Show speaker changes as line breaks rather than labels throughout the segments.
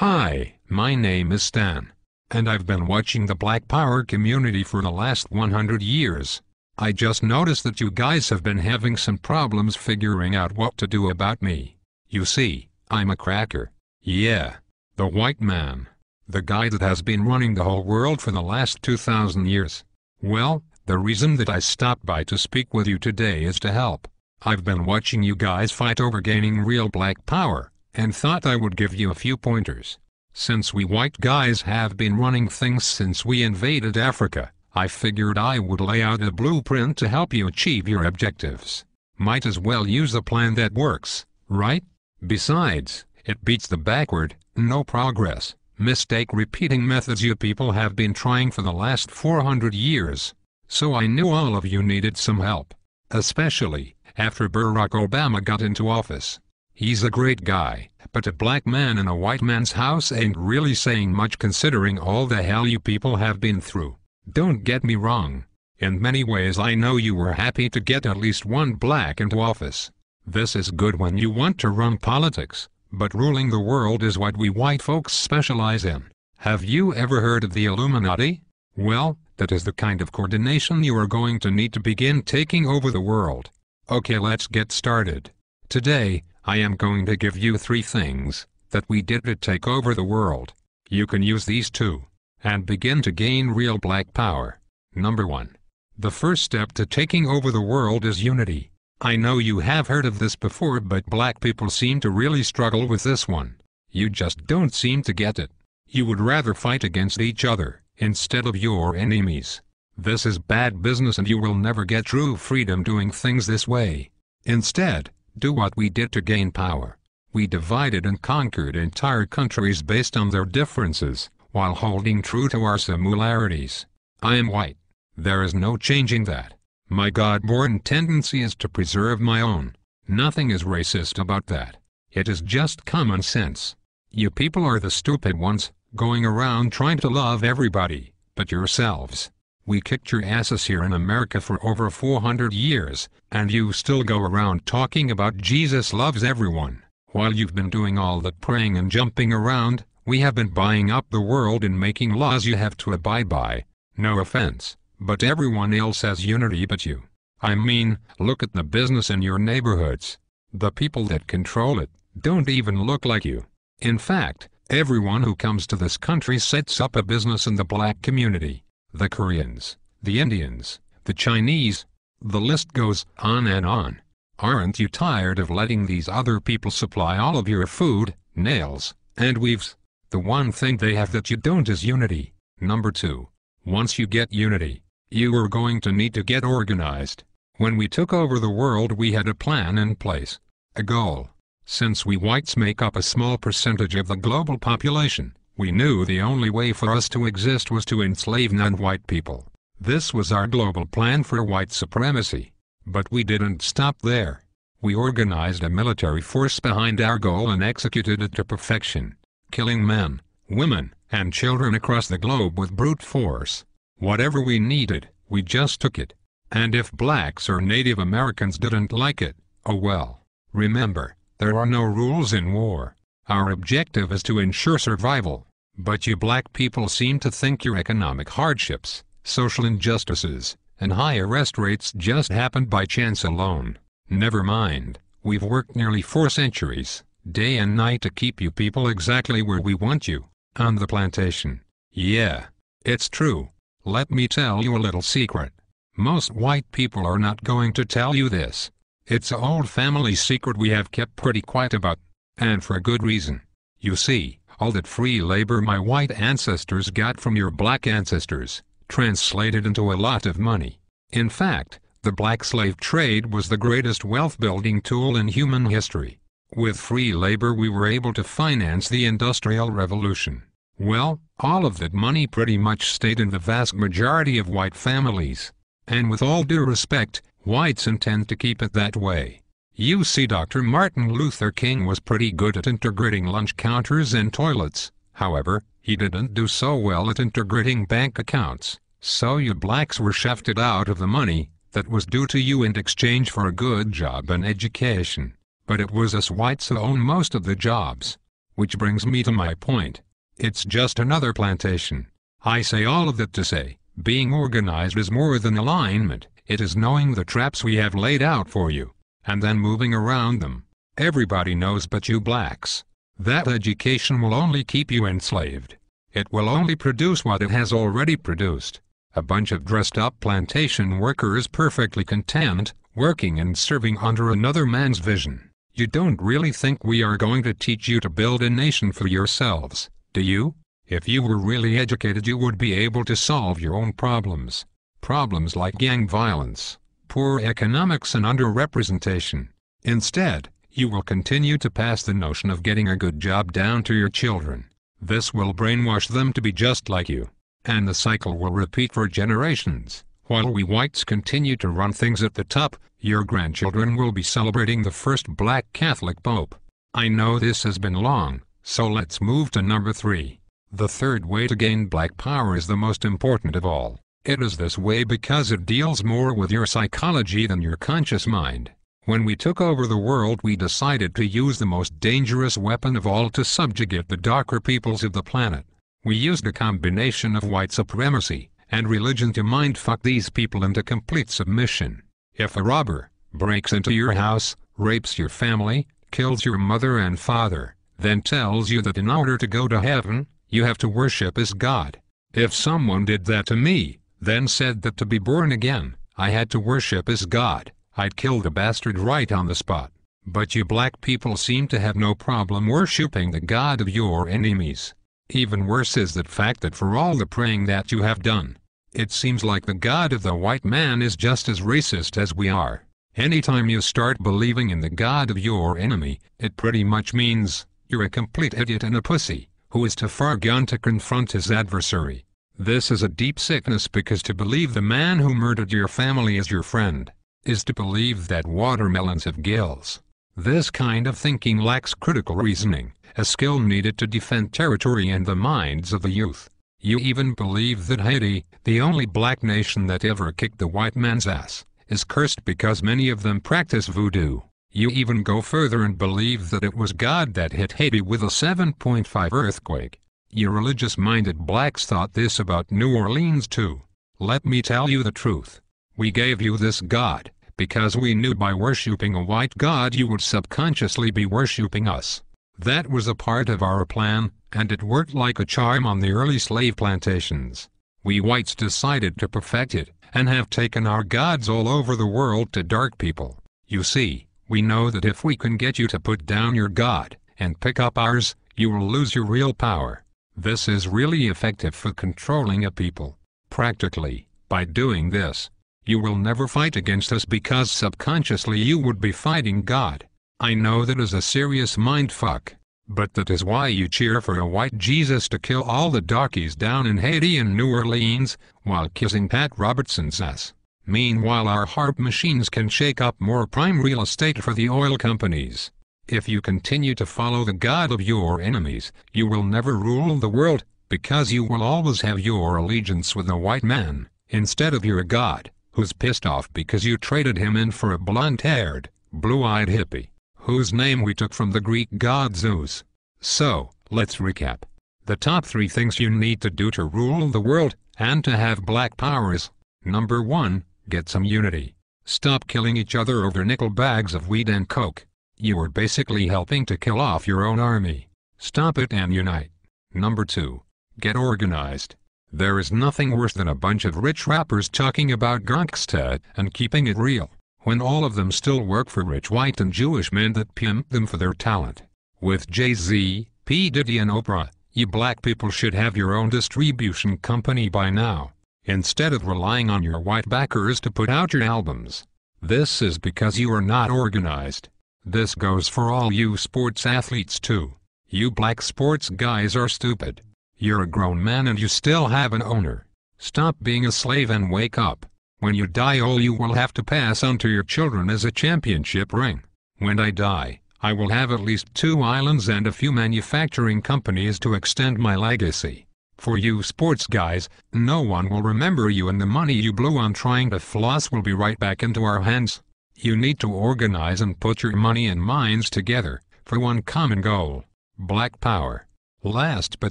Hi, my name is Stan. And I've been watching the Black Power community for the last 100 years. I just noticed that you guys have been having some problems figuring out what to do about me. You see, I'm a cracker. Yeah. The white man. The guy that has been running the whole world for the last 2,000 years. Well, the reason that I stopped by to speak with you today is to help. I've been watching you guys fight over gaining real black power, and thought I would give you a few pointers. Since we white guys have been running things since we invaded Africa, I figured I would lay out a blueprint to help you achieve your objectives. Might as well use a plan that works, right? Besides, it beats the backward, no progress, mistake repeating methods you people have been trying for the last 400 years. So I knew all of you needed some help. Especially after Barack Obama got into office. He's a great guy, but a black man in a white man's house ain't really saying much considering all the hell you people have been through. Don't get me wrong. In many ways I know you were happy to get at least one black into office. This is good when you want to run politics, but ruling the world is what we white folks specialize in. Have you ever heard of the Illuminati? Well, that is the kind of coordination you are going to need to begin taking over the world. Okay, let's get started. Today, I am going to give you 3 things that we did to take over the world. You can use these too, and begin to gain real black power. Number 1. The first step to taking over the world is unity. I know you have heard of this before, but black people seem to really struggle with this one. You just don't seem to get it. You would rather fight against each other instead of your enemies. This is bad business and you will never get true freedom doing things this way. Instead, do what we did to gain power. We divided and conquered entire countries based on their differences, while holding true to our similarities. I am white. There is no changing that. My God-born tendency is to preserve my own. Nothing is racist about that. It is just common sense. You people are the stupid ones, going around trying to love everybody but yourselves. We kicked your asses here in America for over 400 years, and you still go around talking about Jesus loves everyone. While you've been doing all that praying and jumping around, we have been buying up the world and making laws you have to abide by. No offense, but everyone else has unity but you. I mean, look at the business in your neighborhoods. The people that control it don't even look like you. In fact, everyone who comes to this country sets up a business in the black community. The Koreans, the Indians, the Chinese, the list goes on and on. Aren't you tired of letting these other people supply all of your food, nails, and weaves? The one thing they have that you don't is unity. Number 2. Once you get unity, you are going to need to get organized. When we took over the world we had a plan in place, a goal. Since we whites make up a small percentage of the global population, we knew the only way for us to exist was to enslave non-white people. This was our global plan for white supremacy. But we didn't stop there. We organized a military force behind our goal and executed it to perfection, killing men, women, and children across the globe with brute force. Whatever we needed, we just took it. And if blacks or Native Americans didn't like it, oh well. Remember, there are no rules in war. Our objective is to ensure survival. But you black people seem to think your economic hardships, social injustices, and high arrest rates just happened by chance alone. Never mind, we've worked nearly 4 centuries, day and night to keep you people exactly where we want you, on the plantation. Yeah, it's true. Let me tell you a little secret. Most white people are not going to tell you this. It's an old family secret we have kept pretty quiet about, and for a good reason. You see, all that free labor my white ancestors got from your black ancestors translated into a lot of money. In fact, the black slave trade was the greatest wealth-building tool in human history. With free labor we were able to finance the Industrial Revolution. Well, all of that money pretty much stayed in the vast majority of white families. And with all due respect, whites intend to keep it that way. You see, Dr. Martin Luther King was pretty good at integrating lunch counters and toilets. However, he didn't do so well at integrating bank accounts. So you blacks were shafted out of the money that was due to you in exchange for a good job and education. But it was us whites who owned most of the jobs. Which brings me to my point. It's just another plantation. I say all of that to say, being organized is more than alignment. It is knowing the traps we have laid out for you, and then moving around them. Everybody knows but you blacks. That education will only keep you enslaved. It will only produce what it has already produced. A bunch of dressed-up plantation workers perfectly content, working and serving under another man's vision. You don't really think we are going to teach you to build a nation for yourselves, do you? If you were really educated, you would be able to solve your own problems. Problems like gang violence, poor economics and underrepresentation. Instead, you will continue to pass the notion of getting a good job down to your children. This will brainwash them to be just like you. And the cycle will repeat for generations. While we whites continue to run things at the top, your grandchildren will be celebrating the first black Catholic Pope. I know this has been long, so let's move to number 3. The third way to gain black power is the most important of all. It is this way because it deals more with your psychology than your conscious mind. When we took over the world, we decided to use the most dangerous weapon of all to subjugate the darker peoples of the planet. We used a combination of white supremacy and religion to mindfuck these people into complete submission. If a robber breaks into your house, rapes your family, kills your mother and father, then tells you that in order to go to heaven, you have to worship as God. If someone did that to me, then said that to be born again, I had to worship as God, I'd kill the bastard right on the spot. But you black people seem to have no problem worshipping the God of your enemies. Even worse is the fact that for all the praying that you have done, it seems like the God of the white man is just as racist as we are. Anytime you start believing in the God of your enemy, it pretty much means you're a complete idiot and a pussy who is too far gone to confront his adversary. This is a deep sickness, because to believe the man who murdered your family is your friend is to believe that watermelons have gills. This kind of thinking lacks critical reasoning, a skill needed to defend territory and the minds of the youth. You even believe that Haiti, the only black nation that ever kicked the white man's ass, is cursed because many of them practice voodoo. You even go further and believe that it was God that hit Haiti with a 7.5 earthquake. You religious-minded blacks thought this about New Orleans too. Let me tell you the truth. We gave you this God because we knew by worshipping a white God you would subconsciously be worshipping us. That was a part of our plan, and it worked like a charm on the early slave plantations. We whites decided to perfect it, and have taken our gods all over the world to dark people. You see, we know that if we can get you to put down your God and pick up ours, you will lose your real power. This is really effective for controlling a people. Practically, by doing this, you will never fight against us because subconsciously you would be fighting God. I know that is a serious mindfuck, but that is why you cheer for a white Jesus to kill all the darkies down in Haiti and New Orleans, while kissing Pat Robertson's ass. Meanwhile, our harp machines can shake up more prime real estate for the oil companies. If you continue to follow the God of your enemies, you will never rule the world, because you will always have your allegiance with a white man, instead of your God, who's pissed off because you traded him in for a blonde-haired, blue-eyed hippie, whose name we took from the Greek god Zeus. So, let's recap. The top 3 things you need to do to rule the world, and to have black power is: number 1, get some unity. Stop killing each other over nickel bags of weed and coke. You are basically helping to kill off your own army. Stop it and unite. Number 2, get organized. There is nothing worse than a bunch of rich rappers talking about gangsta and keeping it real, when all of them still work for rich white and Jewish men that pimp them for their talent. With Jay-Z, P. Diddy and Oprah, you black people should have your own distribution company by now, instead of relying on your white backers to put out your albums. This is because you are not organized. This goes for all you sports athletes too. You black sports guys are stupid. You're a grown man and you still have an owner. Stop being a slave and wake up. When you die, all you will have to pass on to your children is a championship ring. When I die, I will have at least 2 islands and a few manufacturing companies to extend my legacy. For you sports guys, no one will remember you, and the money you blew on trying to floss will be right back into our hands. You need to organize and put your money and minds together for one common goal. Black power. Last but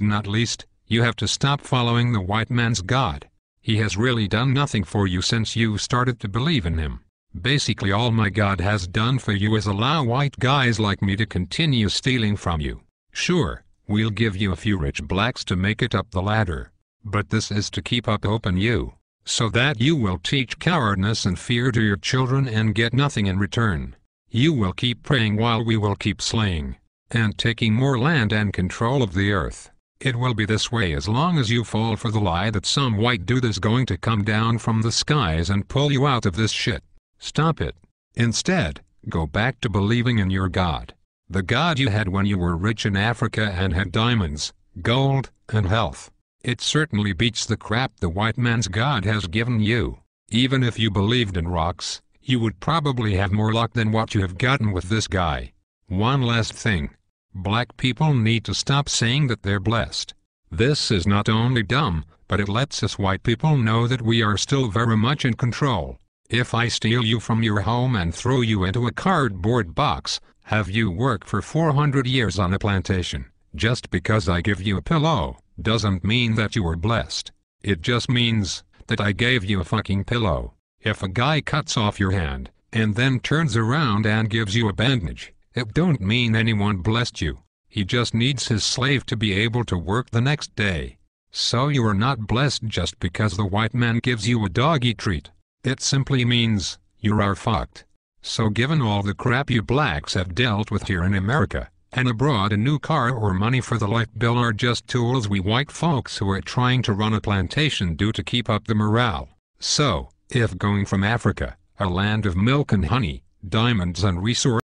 not least, you have to stop following the white man's God. He has really done nothing for you since you started to believe in him. Basically all my God has done for you is allow white guys like me to continue stealing from you. Sure, we'll give you a few rich blacks to make it up the ladder. But this is to keep up hope in you, so that you will teach cowardness and fear to your children and get nothing in return. You will keep praying while we will keep slaying, and taking more land and control of the earth. It will be this way as long as you fall for the lie that some white dude is going to come down from the skies and pull you out of this shit. Stop it. Instead, go back to believing in your God. The God you had when you were rich in Africa and had diamonds, gold, and health. It certainly beats the crap the white man's God has given you. Even if you believed in rocks, you would probably have more luck than what you have gotten with this guy. One last thing. Black people need to stop saying that they're blessed. This is not only dumb, but it lets us white people know that we are still very much in control. If I steal you from your home and throw you into a cardboard box, have you work for 400 years on a plantation, just because I give you a pillow, doesn't mean that you are blessed. It just means that I gave you a fucking pillow. If a guy cuts off your hand, and then turns around and gives you a bandage, it don't mean anyone blessed you. He just needs his slave to be able to work the next day. So you are not blessed just because the white man gives you a doggy treat. It simply means you are fucked. So given all the crap you blacks have dealt with here in America, and abroad, a new car or money for the light bill are just tools we white folks who are trying to run a plantation do to keep up the morale. So, if going from Africa, a land of milk and honey, diamonds and resources,